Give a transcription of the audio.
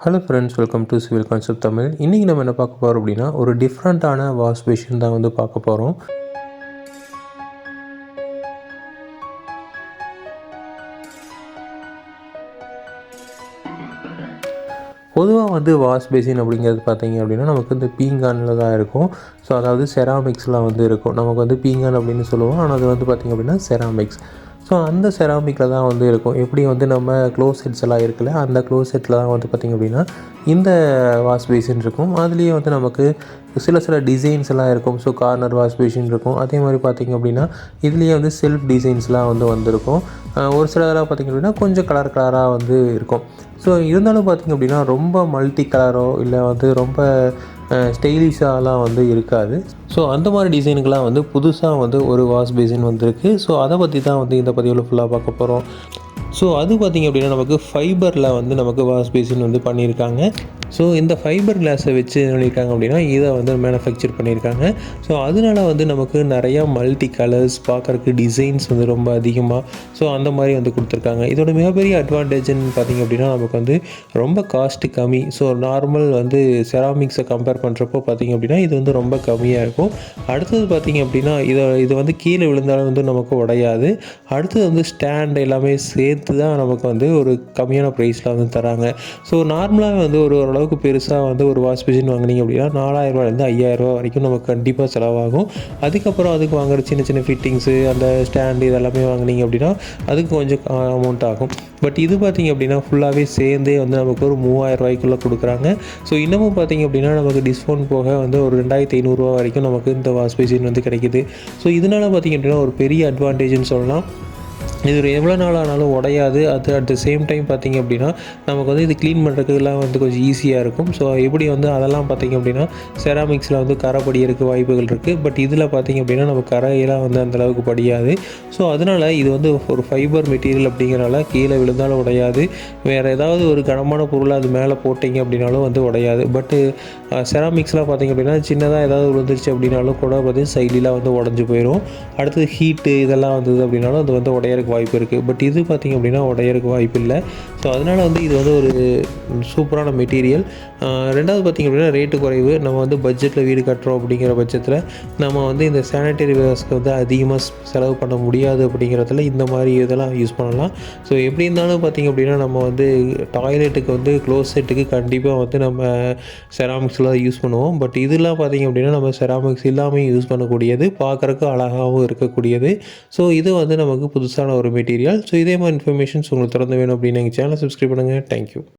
Hello friends, welcome to civil concept Tamil. இன்றைக்கி நம்ம என்ன பார்க்க போகிறோம் அப்படின்னா, ஒரு டிஃப்ரெண்ட்டான வாஷ் பேஷன் தான் வந்து பார்க்க போகிறோம். பொதுவாக வந்து வாஷ் பேசின் அப்படிங்கிறது பார்த்தீங்க அப்படின்னா, நமக்கு வந்து பீங்கானில் தான் இருக்கும். ஸோ அதாவது செராமிக்ஸ்லாம் வந்து இருக்கும். நமக்கு வந்து பீங்கான் அப்படின்னு சொல்லுவோம், ஆனால் அது வந்து பார்த்திங்க அப்படின்னா செராமிக்ஸ். ஸோ அந்த செராமிக்கில் தான் வந்து இருக்கும். எப்படி வந்து நம்ம க்ளோஸ் செட்ஸ் எல்லாம் இருக்குல்ல, அந்த க்ளோஸ் செட்டில் தான் வந்து பார்த்திங்க அப்படின்னா இந்த வாஷ் பேசின் இருக்கும். அதுலேயே வந்து நமக்கு சில டிசைன்ஸ் எல்லாம் இருக்கும். ஸோ கார்னர் வாஷ் பேசின் இருக்கும். அதே மாதிரி பார்த்திங்க அப்படின்னா இதுலேயே வந்து செல்ஃப் டிசைன்ஸ்லாம் வந்து வந்திருக்கும். ஒரு சிலதெல்லாம் பார்த்திங்க அப்படின்னா கொஞ்சம் கலராக வந்து இருக்கும். ஸோ இருந்தாலும் பார்த்திங்க அப்படின்னா ரொம்ப மல்டி கலரோ இல்லை வந்து ரொம்ப ஸ்டைலிஷாலாம் வந்து இருக்காது. ஸோ அந்த மாதிரி டிசைனுக்கெலாம் வந்து புதுசாக வந்து ஒரு வாஷ் பேசின் வந்திருக்கு. ஸோ அதை பற்றி தான் வந்து இந்த பதிவில் ஃபுல்லாக பார்க்க போகிறோம். ஸோ அது பார்த்திங்க அப்படின்னா நமக்கு ஃபைபரில் வந்து நமக்கு வாஷ் பேசின் வந்து பண்ணியிருக்காங்க. ஸோ இந்த ஃபைபர் கிளாஸை வச்சு என்ன பண்ணியிருக்காங்க அப்படின்னா இதை வந்து மேனுஃபேக்சர் பண்ணியிருக்காங்க. ஸோ அதனால வந்து நமக்கு நிறையா மல்டி கலர்ஸ் பார்க்குறக்கு டிசைன்ஸ் வந்து ரொம்ப அதிகமாக ஸோ அந்த மாதிரி வந்து கொடுத்துருக்காங்க. இதோட மிகப்பெரிய அட்வான்டேஜ்னு பார்த்திங்க அப்படின்னா நமக்கு வந்து ரொம்ப காஸ்ட்டு கம்மி. ஸோ நார்மல் வந்து செராமிக்ஸை கம்பேர் பண்ணுறப்போ பார்த்திங்க அப்படின்னா இது வந்து ரொம்ப கம்மியாக இருக்கும். அடுத்தது பார்த்திங்க அப்படின்னா இது வந்து கீழே விழுந்தாலும் வந்து நமக்கு உடையாது. அடுத்தது வந்து ஸ்டாண்ட் எல்லாமே சேர்த்து தான் நமக்கு வந்து ஒரு கம்மியான ப்ரைஸில் வந்து தராங்க. ஸோ நார்மலாக வந்து ஓரளவுக்கு பெருசாக வந்து ஒரு வாஷ் மிஷின் வாங்கினீங்க அப்படின்னா 4000ரூவாலேருந்து 5000ரூவா வரைக்கும் நமக்கு கண்டிப்பாக செலவாகும். அதுக்கப்புறம் அதுக்கு வாங்குற சின்ன ஃபிட்டிங்ஸு, அந்த ஸ்டாண்டு இதெல்லாமே வாங்கினீங்க அப்படின்னா அதுக்கு கொஞ்சம் அமௌண்ட் ஆகும். பட் இது பார்த்திங்க அப்படின்னா ஃபுல்லாகவே சேர்ந்தே வந்து நமக்கு ஒரு 3000ரூவாய்க்குள்ளே கொடுக்குறாங்க. ஸோ இன்னமும் பார்த்திங்க அப்படின்னா நமக்கு டிஸ்கவுண்ட் போக வந்து ஒரு 2500ரூவா வரைக்கும் நமக்கு இந்த வாஷ் மிஷின் வந்து கிடைக்கிது. ஸோ இதனால் பார்த்திங்க அப்படின்னா ஒரு பெரிய அட்வான்டேஜ்னு சொல்லலாம். இது எவ்வளோ நாள் ஆனாலும் உடையாது. அது அட் த சேம் டைம் பார்த்திங்க அப்படின்னா நமக்கு வந்து இது க்ளீன் பண்ணுறதுக்குலாம் வந்து கொஞ்சம் ஈஸியாக இருக்கும். ஸோ எப்படி வந்து அதெல்லாம் பார்த்திங்க அப்படின்னா செராமிக்ஸில் வந்து கரை படியறதுக்கு வாய்ப்புகள் இருக்குது. பட் இதில் பார்த்திங்க அப்படின்னா நம்ம கரையெல்லாம் வந்து அந்தளவுக்கு படியாது. ஸோ அதனால் இது வந்து ஒரு ஃபைபர் மெட்டீரியல் அப்படிங்கிறனால கீழே விழுந்தாலும் உடையாது. வேறு ஏதாவது ஒரு கனமான பொருளை அது மேலே போட்டிங்க அப்படின்னாலும் வந்து உடையாது. பட்டு செராமிக்ஸ்லாம் பார்த்திங்க அப்படின்னா சின்னதாக ஏதாவது விழுந்துருச்சு அப்படின்னாலும் கூட பார்த்திங்கன்னா சைட்லாம் வந்து உடஞ்சி போயிடும். அடுத்தது ஹீட்டு இதெல்லாம் வந்தது அப்படின்னாலும் அது வந்து உடையறதுக்கு வாய்ப்பு இருக்குது. பட் இது பார்த்திங்க அப்படின்னா உடையறதுக்கு வாய்ப்பு இல்லை. ஸோ அதனால் வந்து இது வந்து ஒரு சூப்பரான மெட்டீரியல். ரெண்டாவது பார்த்திங்க அப்படின்னா ரேட்டு குறைவு. நம்ம வந்து பட்ஜெட்டில் வீடு கட்டுறோம் அப்படிங்கிற பட்சத்தில் நம்ம வந்து இந்த சானிட்டரி வேர்ஸ்க்கு வந்து அதிகமாக செலவு பண்ண முடியாது அப்படிங்கிறதுல இந்த மாதிரி இதெல்லாம் யூஸ் பண்ணலாம். ஸோ எப்படி இருந்தாலும் பார்த்திங்க அப்படின்னா நம்ம வந்து டாய்லெட்டுக்கு வந்து க்ளோஸ் செட்டுக்கு கண்டிப்பாக வந்து நம்ம செராமிக்ஸ்லாம் யூஸ் பண்ணுவோம். பட் இதெல்லாம் பார்த்திங்க அப்படின்னா நம்ம செராமிக்ஸ் இல்லாமல் யூஸ் பண்ணக்கூடியது, பார்க்குறக்கு அழகாகவும் இருக்கக்கூடியது. ஸோ இது வந்து நமக்கு புதுசான ஒரு மெட்டீரியல். ஸோ இதே மாதிரி இன்ஃபர்மேஷன்ஸ் உங்களுக்கு தொடர்ந்து வேணும் அப்படின்னு எங்கள் சேனலை சப்ஸ்கிரைப் பண்ணுங்கள். தேங்க்யூ.